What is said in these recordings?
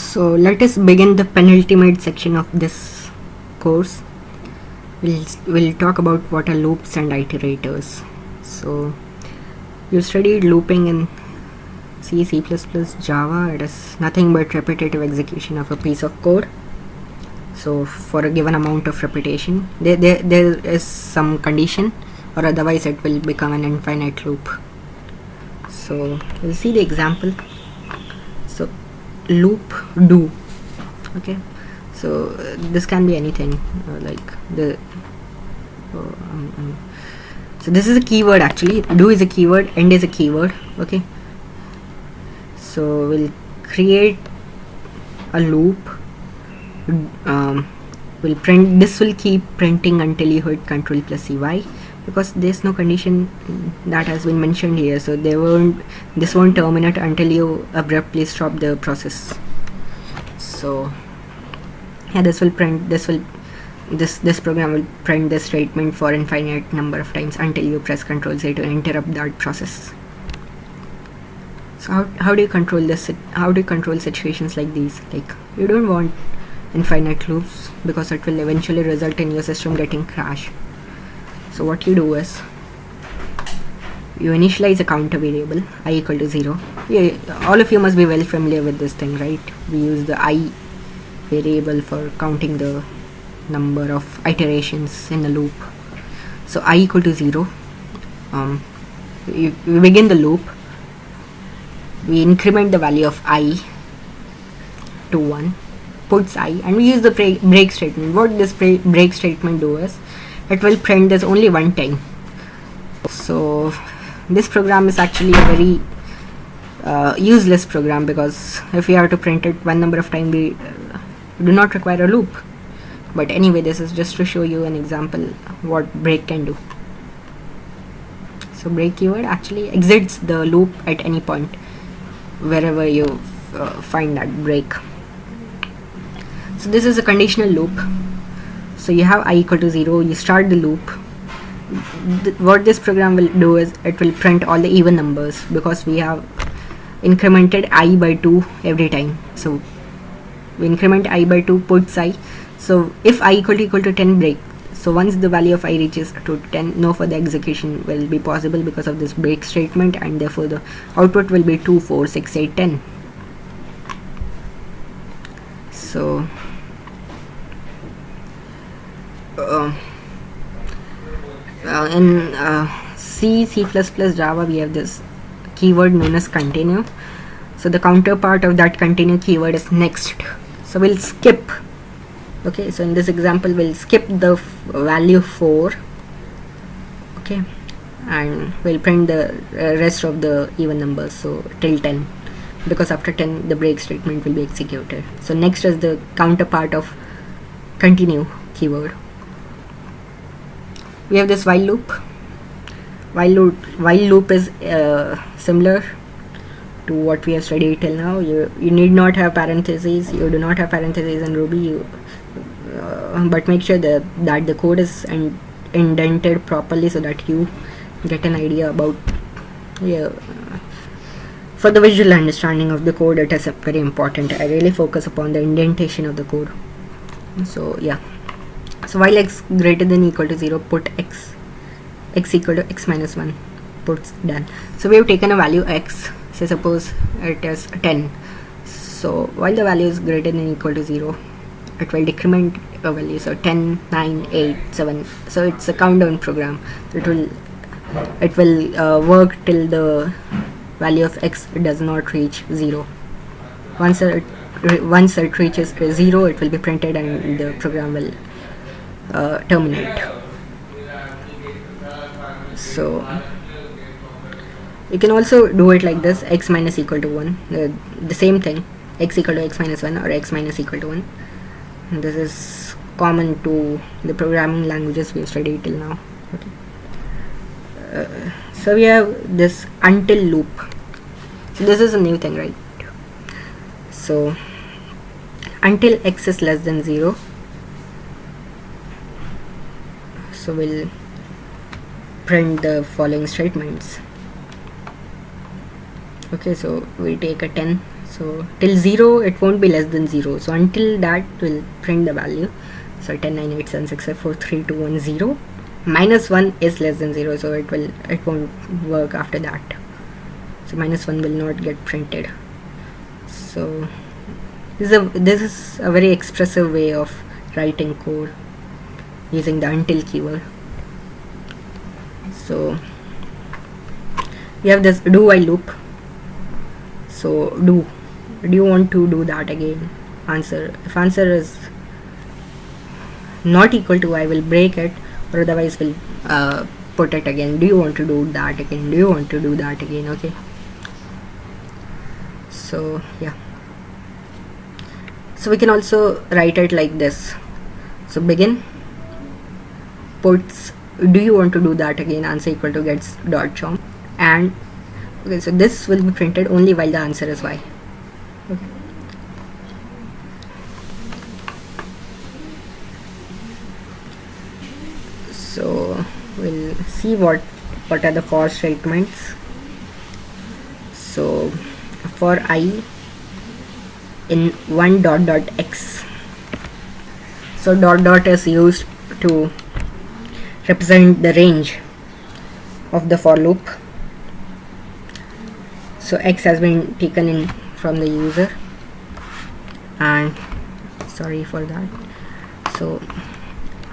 So let us begin the penultimate section of this course. We'll talk about what are loops and iterators. So you studied looping in C, C++, Java. It is nothing but repetitive execution of a piece of code. So for a given amount of repetition, there is some condition, or otherwise it will become an infinite loop. So we'll see the example. So loop do. Okay, so this can be anything, like the so this is a keyword. Actually, do is a keyword, end is a keyword. Okay, so we'll create a loop. We'll print, this will keep printing until you hit Ctrl plus CY, because there's no condition that has been mentioned here, so this won't terminate until you abruptly stop the process. So yeah, this program will print this statement for infinite number of times until you press Ctrl Z to interrupt that process. So how do you control this? How do you control situations like these? Like, you don't want infinite loops because it will eventually result in your system getting crashed. So what you do is, you initialize a counter variable I equal to 0. Yeah, all of you must be well familiar with this thing, right? We use the I variable for counting the number of iterations in a loop. So I equal to 0. We begin the loop. We increment the value of I to 1, puts I, and we use the break statement. What this break statement do is, it will print this only one time. So this program is actually a very useless program, because if we have to print it one number of times, we do not require a loop. But anyway, this is just to show you an example what break can do. So break keyword actually exits the loop at any point wherever you find that break. So this is a conditional loop. So you have I equal to 0, you start the loop. What this program will do is, it will print all the even numbers, because we have incremented I by 2 every time. So we increment I by 2, puts I. So if I equal to 10, break. So once the value of I reaches to 10, no further execution will be possible because of this break statement, and therefore the output will be 2, 4, 6, 8, 10. So in C, C++, Java, we have this keyword known as continue. So the counterpart of that continue keyword is next. So we'll skip. Okay, so in this example, we'll skip the value 4. Okay, and we'll print the rest of the even numbers, so till 10, because after 10 the break statement will be executed. So next is the counterpart of continue keyword. We have this while loop. While loop is similar to what we have studied till now. You need not have parentheses. You do not have parentheses in Ruby, but make sure that the code is indented properly, so that you get an idea about, for the visual understanding of the code, it is very important. I really focus upon the indentation of the code. So yeah, so while x greater than equal to 0, put x equal to x minus 1, puts done. So we have taken a value x, say suppose it is 10. So while the value is greater than equal to 0, it will decrement a value, so 10, 9, 8, 7. So it's a countdown program. It will work till the value of x does not reach 0. Once it reaches 0, it will be printed and the program will terminate. So you can also do it like this: x minus equal to 1, the same thing, x equal to x minus 1 or x minus equal to 1. And this is common to the programming languages we have studied till now. Okay. So we have this until loop. So this is a new thing, right? So until x is less than 0, so we'll print the following statements. Okay, so we take a 10. So till 0 it won't be less than 0, so until that will print the value. So 10, 9, 8, 7, 6, 5, 4, 3, 2, 1, 0. Minus 1 is less than 0, so it won't work after that. So minus 1 will not get printed. So this is a very expressive way of writing code using the until keyword. So we have this do while loop. So do you want to do that again? Answer. If answer is not equal to, I will break it, or otherwise will put it again. Do you want to do that again? Do you want to do that again? Okay. So yeah. So we can also write it like this. So begin puts do you want to do that again, answer equal to gets dot chomp, and okay, so this will be printed only while the answer is y. Okay. So we'll see what are the for statements. So for I in 1 dot dot x, so dot dot is used to represent the range of the for loop. So x has been taken in from the user, and sorry for that. So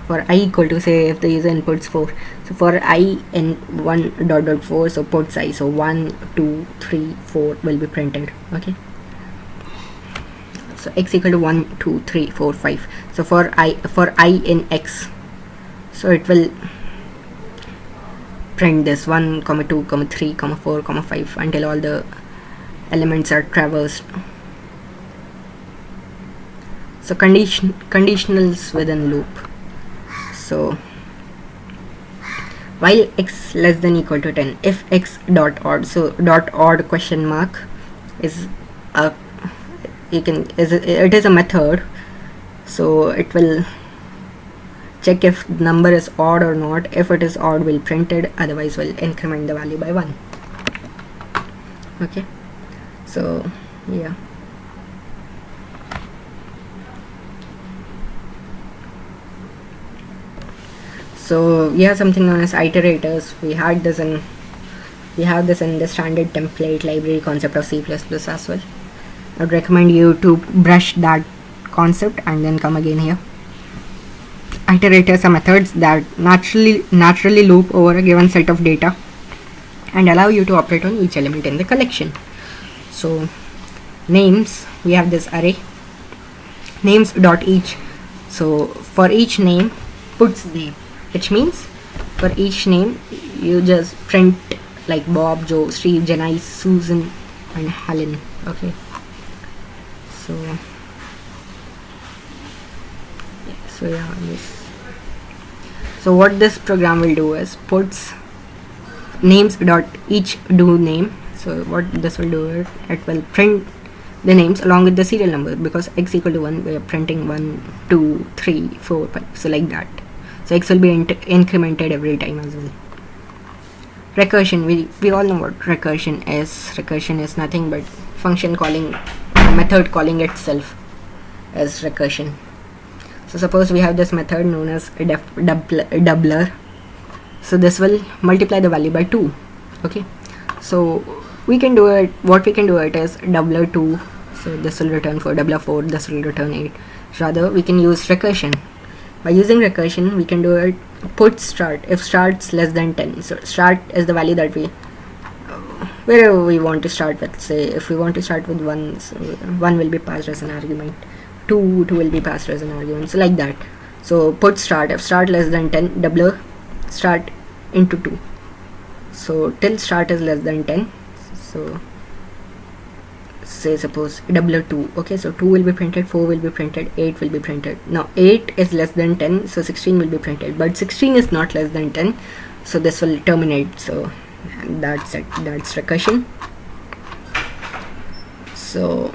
for I equal to, say if the user inputs 4, so for I in 1 dot dot 4, so puts I, so 1 2 3 4 will be printed. Okay, so x equal to 1 2 3 4 5. So for I in x, so it will print this 1 2 3 4 5 until all the elements are traversed. So conditionals within loop. So while x less than equal to 10, if x dot odd, so dot odd question mark is a it is a method, so it will check if the number is odd or not. If it is odd, will print it, otherwise will increment the value by 1. Okay, so yeah. So we have something known as iterators. We have this in the standard template library concept of C++ as well. I would recommend you to brush that concept and then come again here. Iterators are methods that naturally loop over a given set of data and allow you to operate on each element in the collection. So names, we have this array names dot each. So for each name, puts name, which means for each name you just print like Bob, Joe, Steve, Janice, Susan and Helen. Okay, so yeah, this. So what this program will do is puts names dot each do name. So what this will do is it will print the names along with the serial number, because x equal to 1 we are printing 1 2 3 4 5, so like that. So x will be incremented every time as well. Recursion, we all know what recursion is. Recursion is nothing but function calling, method calling itself as recursion. So suppose we have this method known as doubler. So this will multiply the value by 2. Okay, so we can do it, what we can do it is doubler 2, so this will return 4, doubler 4, this will return 8. Rather we can use recursion. By using recursion we can do it put start if start's less than 10. So start is the value that we wherever we want to start with. Say if we want to start with 1, so 1 will be passed as an argument, 2 will be passed as an argument, so like that. So put start if start less than 10, doubler start into 2, so till start is less than 10. So say suppose doubler 2. Okay, so 2 will be printed, 4 will be printed, 8 will be printed. Now 8 is less than 10, so 16 will be printed, but 16 is not less than 10, so this will terminate. So that's it, that's recursion. So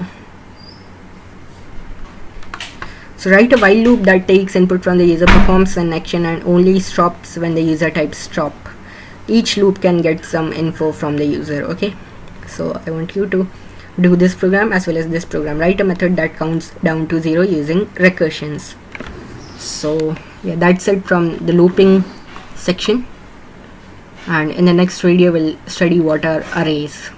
write a while loop that takes input from the user, performs an action and only stops when the user types stop. Each loop can get some info from the user. Okay, so I want you to do this program as well as this program. Write a method that counts down to 0 using recursions. So yeah, that's it from the looping section, and in the next video we'll study what are arrays.